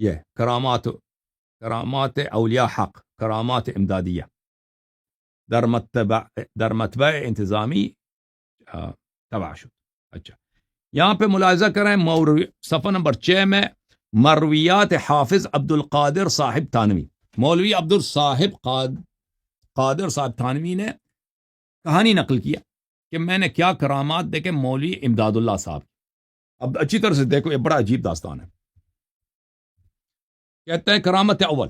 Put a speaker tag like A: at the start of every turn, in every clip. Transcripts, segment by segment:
A: یہ کرامات اولیاء حق، کرامات امدادیہ در متبع انتظامی تبع شد. اچھا یہاں پہ ملاحظہ کریں صفحہ نمبر 6 میں مرویات حافظ عبد القادر صاحب تھانوی، مولوی عبد الصاحب قادر صاحب تھانوی نے کہانی نقل کیا کہ میں نے کیا کرامات دیکھے مولوی امداد اللہ صاحب. اب اچھی طرح سے دیکھو، یہ بڑا عجیب داستان ہے. کہتے ہیں کرامت اول،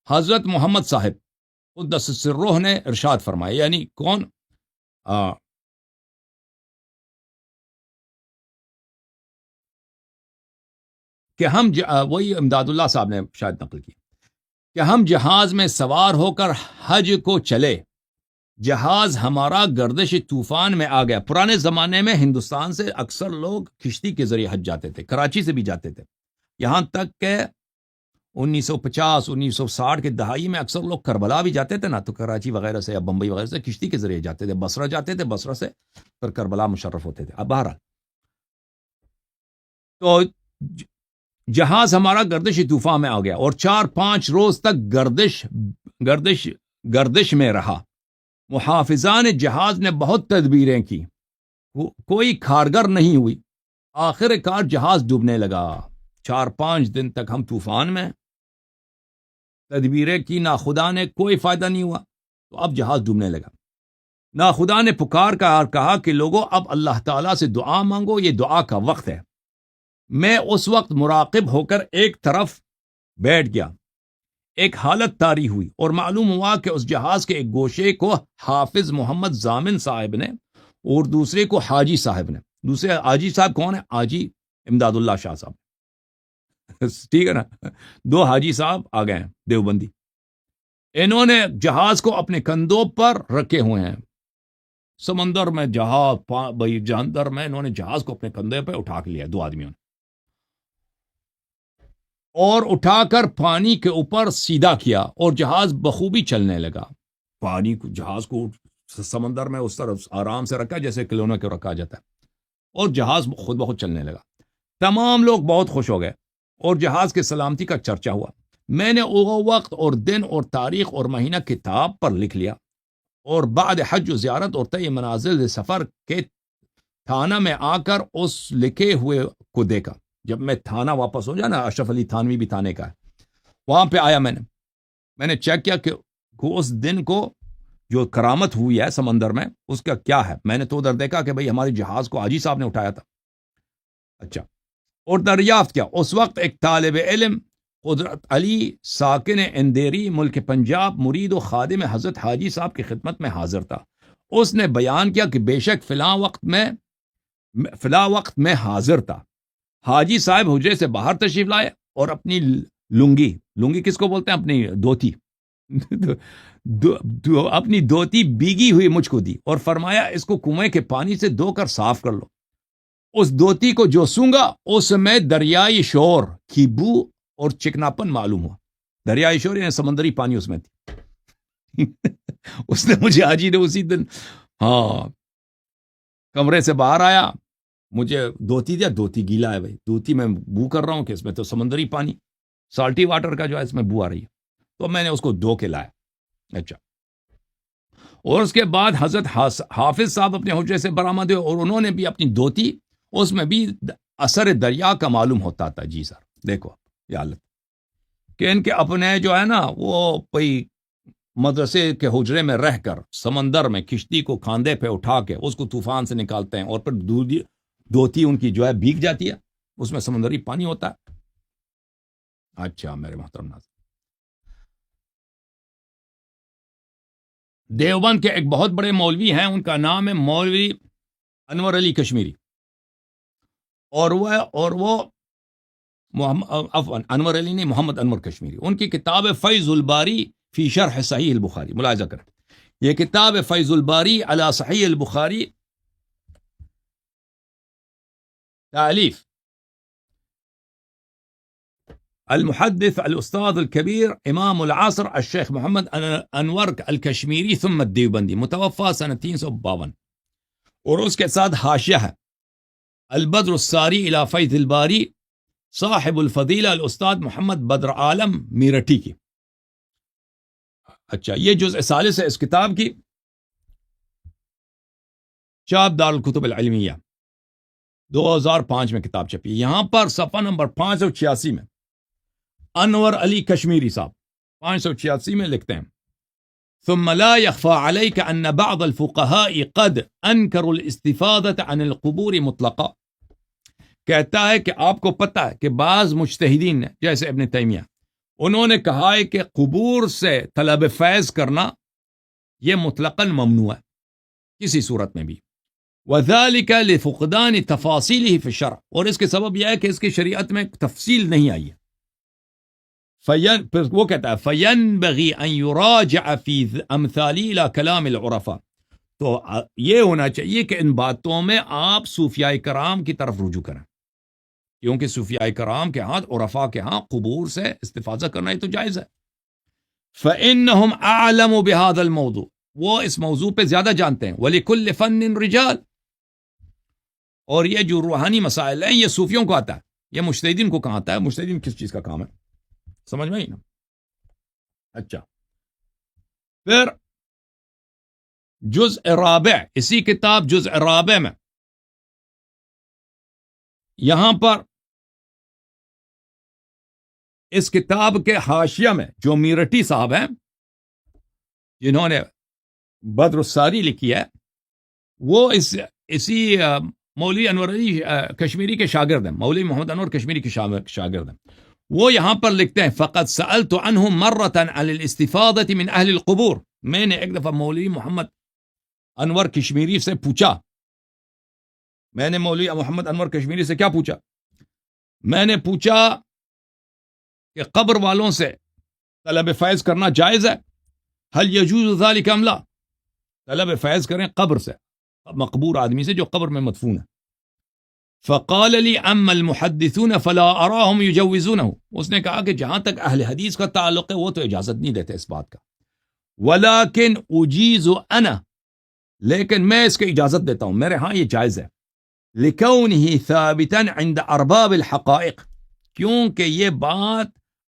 A: حضرت محمد صاحب قدس سرہ نے ارشاد فرمایا، یعنی کون؟ کہ ہم وہی امداد اللہ صاحب نے شاید نقل کی کہ ہم جہاز میں سوار ہو کر حج کو چلے، جہاز ہمارا گردش طوفان میں آ گیا. پرانے زمانے میں ہندوستان سے اکثر لوگ کشتی کے ذریعے حج جاتے تھے، کراچی سے بھی جاتے تھے، یہاں تک کہ 1950-1960 کے دہائی میں اکثر لوگ کربلا بھی جاتے تھے نا، تو کراچی وغیرہ سے یا بمبئی وغیرہ سے کشتی کے ذریعے جاتے تھے، بصرہ جاتے تھے، بصرہ سے پھر کربلا مشرف ہوتے تھے. اب بہرحال تو جہاز ہمارا گردش طوفان میں آ گیا اور 4-5 روز تک گردش میں رہا. محافظان جہاز نے بہت تدبیریں کی، کوئی کارگر نہیں ہوئی. آخر کار جہاز ڈوبنے لگا. 4-5 دن تک ہم طوفان میں، تدبیریں کی، ناخدا نے کوئی فائدہ نہیں ہوا، تو اب جہاز ڈوبنے لگا. ناخدا نے پکار کر کہا کہ لوگوں اب اللہ تعالیٰ سے دعا مانگو، یہ دعا کا وقت ہے. میں اس وقت مراقب ہو کر ایک طرف بیٹھ گیا. ایک حالت طاری ہوئی اور معلوم ہوا کہ اس جہاز کے ایک گوشے کو حافظ محمد ضامن صاحب نے اور دوسرے کو حاجی صاحب نے. دوسرے حاجی صاحب کون ہے؟ حاجی امداد اللہ شاہ صاحب. ٹھیک ہے نا، 2 حاجی صاحب آ گئے ہیں دیوبندی. انہوں نے جہاز کو اپنے کندھوں پر رکھے ہوئے ہیں. سمندر میں جہاندر میں انہوں نے جہاز کو اپنے کندھے پہ اٹھا کے لیا 2 آدمیوں نے، اور اٹھا کر پانی کے اوپر سیدھا کیا اور جہاز بخوبی چلنے لگا. پانی کو، جہاز کو سمندر میں اس طرح آرام سے رکھا جیسے کھلونے کو رکھا جاتا ہے، اور جہاز خود بخود چلنے لگا. تمام لوگ بہت خوش ہو گئے اور جہاز کے سلامتی کا چرچا ہوا. میں نے وہ وقت اور دن اور تاریخ اور مہینہ کتاب پر لکھ لیا، اور بعد حج و زیارت اور طے منازل سفر کے تھانہ میں آ کر اس لکھے ہوئے کو دیکھا. جب میں تھانہ واپس ہو جانا، اشرف علی تھانوی بھی تھانے کا ہے، وہاں پہ آیا میں نے چیک کیا کہ اس دن کو جو کرامت ہوئی ہے سمندر میں اس کا کیا ہے. میں نے تو ادھر دیکھا کہ بھئی ہمارے جہاز کو حاجی صاحب نے اٹھایا تھا. اچھا، اور دریافت کیا اس وقت ایک طالب علم قدرت علی ساکن اندیری ملک پنجاب مرید و خادم حضرت حاجی صاحب کی خدمت میں حاضر تھا. اس نے بیان کیا کہ بے شک فلاں وقت میں حاضر تھا. حاجی صاحب حجرے سے باہر تشریف لائے اور اپنی لنگی کس کو بولتے ہیں؟ اپنی دھوتی اپنی دھوتی بیگی ہوئی مجھ کو دی اور فرمایا اس کو کنویں کے پانی سے دھو کر صاف کر لو. اس دھوتی کو جو سونگا اس میں دریائی شور کی بو اور چکناپن معلوم ہوا. دریائی شور یعنی سمندری پانی اس میں تھی. اس نے مجھے حاجی نے اسی دن کمرے سے باہر آیا، مجھے دھوتی دیا. دھوتی گیلا ہے بھائی، دھوتی میں بو کر رہا ہوں کہ اس میں تو سمندری پانی، سالٹی واٹر کا جو ہے اس میں بو آ رہی ہے، تو میں نے اس کو دھو کے لایا. اچھا، اور اس کے بعد حضرت حافظ صاحب اپنے حجرے سے برآمد ہوئے اور انہوں نے بھی اپنی دھوتی، اس میں بھی اثر دریا کا معلوم ہوتا تھا. جی سر، دیکھو یہ حالت کہ ان کے اپنے جو ہے نا وہ کوئی مدرسے کے حجرے میں رہ کر سمندر میں کشتی کو کاندھے پہ اٹھا کے اس کو طوفان سے نکالتے ہیں، اور پھر دھوتی ان کی جو ہے بھیگ جاتی ہے، اس میں سمندری پانی ہوتا ہے. اچھا میرے محترم ناظرین، دیوبند کے ایک بہت بڑے مولوی ہیں، ان کا نام ہے مولوی انور علی کشمیری، اور وہ انور علی نہیں، محمد انور کشمیری. ان کی کتاب ہے فیض الباری فی شرح صحیح البخاری. ملاحظہ کریں، یہ کتاب ہے فیض الباری علی صحیح البخاری، تالیف المحدث الاستاذ الكبير امام العصر الشیخ محمد انور الکشمیری ثم الدیوبندی، متوفى سنة 352. اور اس کے ساتھ حاشیہ ہے البدر الساری الى فیض الباری صاحب الفضیلہ الاستاد محمد بدر عالم میرٹھی کی. اچھا، یہ جزء ثالث ہے اس کتاب کی، چاپ دار الکتب العلمیہ، 2005 میں کتاب چھپی. یہاں پر صفحہ نمبر 586 میں انور علی کشمیری صاحب 586 میں لکھتے ہیں: ثم لا يخفى عليك أن بعض الفقهاء قد أنكروا الاستفادة عن القبور مطلقا. کہتا ہے کہ آپ کو پتہ ہے کہ بعض مجتہدین نے، جیسے ابن تیمیہ، انہوں نے کہا ہے کہ قبور سے طلب فیض کرنا یہ مطلقاً ممنوع ہے کسی صورت میں بھی. وَذَلِكَ لِفُقْدَانِ تَفَاصِيلِهِ فِي الشَّرْعِ، اور اس کے سبب یہ ہے کہ اس کی شریعت میں تفصیل نہیں آئی ہے. پھر وہ کہتا ہے فَيَنْبَغِي أَن يُرَاجَعَ فِي أَمْثَالِ إِلَى كَلَامِ الْعُرَفَاء، تو یہ ہونا چاہیے کہ ان باتوں میں آپ صوفیاء کرام کی طرف رجوع کریں، کیونکہ صوفیاء کرام کے ہاں، عرفاء کے ہاں قبور سے استفادہ کرنا ہی تو جائز ہے. فَإِنَّهُمْ أَعْلَمُ بِهَذَا الْمَوْضُوع، وہ اس موضوع پہ زیادہ جانتے ہیں. وَلِكُلِّ فَنٍ رِجَال، اور یہ جو روحانی مسائل ہیں یہ صوفیوں کو آتا ہے، یہ مجتہدین کو کہاں آتا ہے؟ مجتہدین کس چیز کا کام ہے؟ سمجھ میں آئی نا؟ اچھا، پھر جزء رابع، اسی کتاب جزء رابع میں یہاں پر اس کتاب کے حاشیہ میں جو میرٹھی صاحب ہیں جنہوں نے بدر الساری لکھی ہے، وہ اسی مولوی انور علی کشمیری کے شاگرد ہیں، مولوی محمد انور کشمیری کے شاگرد ہیں. وہ یہاں پر لکھتے ہیں فقط سألت عنهم مرة عن الاستفادة من اہل القبور، میں نے ایک دفعہ مولوی محمد انور کشمیری سے پوچھا، میں نے مولوی محمد انور کشمیری سے کیا پوچھا؟ میں نے پوچھا کہ قبر والوں سے طلب فیض کرنا جائز ہے؟ هل يجوز ذلك ام لا؟ طلب فیض کریں قبر سے، مقبور آدمی سے جو قبر میں مدفون ہے. فقال لي اما المحدثون فلا اراهم يجوزونه، اس نے کہا کہ جہاں تک اہل حدیث کا تعلق ہے وہ تو اجازت نہیں دیتے اس بات کا. ولكن اجیز انا، لیکن میں اس کی اجازت دیتا ہوں، میرے ہاں یہ جائز ہے. لكونه ثابتا عند ارباب الحقائق، کیونکہ یہ بات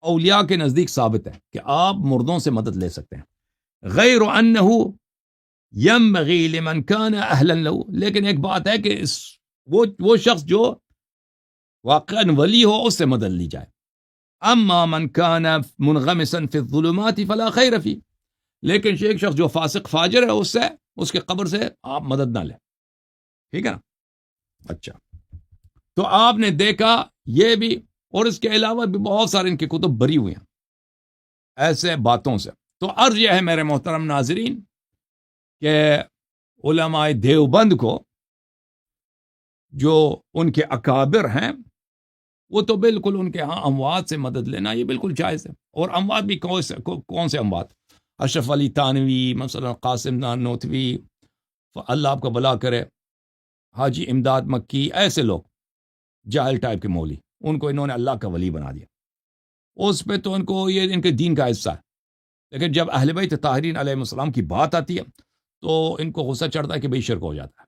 A: اولیاء کے نزدیک ثابت ہے کہ آپ مردوں سے مدد لے سکتے ہیں. غیر انه ينبغي لمن كان اهلا له، لیکن ایک بات ہے کہ وہ شخص جو واقعا ولی ہو اس سے مدد لی جائے. اما من كان منغمسا في الظلمات فلا خیر فی، لیکن ایک شخص جو فاسق فاجر ہے اس کے قبر سے آپ مدد نہ لیں. ٹھیک ہے نا؟ اچھا، تو آپ نے دیکھا یہ بھی، اور اس کے علاوہ بھی بہت سارے ان کی کتب بری ہوئی ہیں ایسے باتوں سے. تو عرض یہ ہے میرے محترم ناظرین کہ علماء دیوبند کو جو ان کے اکابر ہیں وہ تو بالکل ان کے ہاں اموات سے مدد لینا یہ بالکل جائز ہے. اور اموات بھی کون سے اموات؟ اشرف علی تانوی، مثلا قاسم نانوتوی، اللہ آپ کا بھلا کرے، حاجی امداد مکی، ایسے لوگ جاہل ٹائپ کے مولوی، ان کو انہوں نے اللہ کا ولی بنا دیا. اس پہ تو ان کو یہ ان کے دین کا حصہ ہے. لیکن جب اہل بیت طاہرین علیہ السلام کی بات آتی ہے تو ان کو غصہ چڑھتا ہے کہ بھئی شرک ہو جاتا ہے.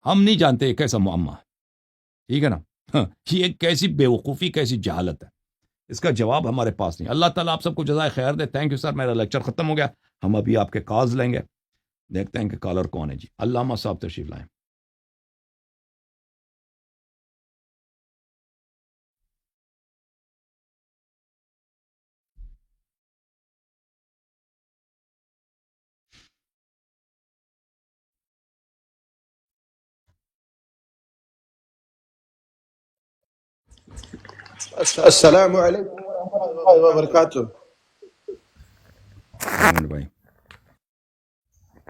A: ہم نہیں جانتے یہ کیسا معمہ ہے. ٹھیک ہے نا؟ یہ کیسی بے وقوفی، کیسی جہالت ہے، اس کا جواب ہمارے پاس نہیں. اللہ تعالیٰ آپ سب کو جزائے خیر دے. تھینک یو سر، میرا لیکچر ختم ہو گیا. ہم ابھی آپ کے کالز لیں گے، دیکھتے ہیں کہ کالر کون ہے. جی علامہ صاحب تشریف لائیں.
B: السلام علیکم ورحمۃ اللہ وبرکاتہ.
A: بھائی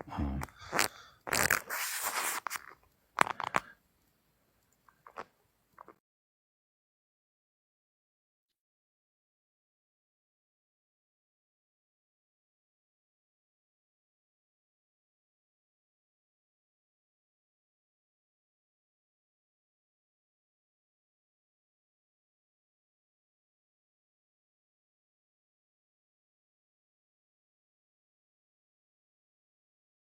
A: ہاں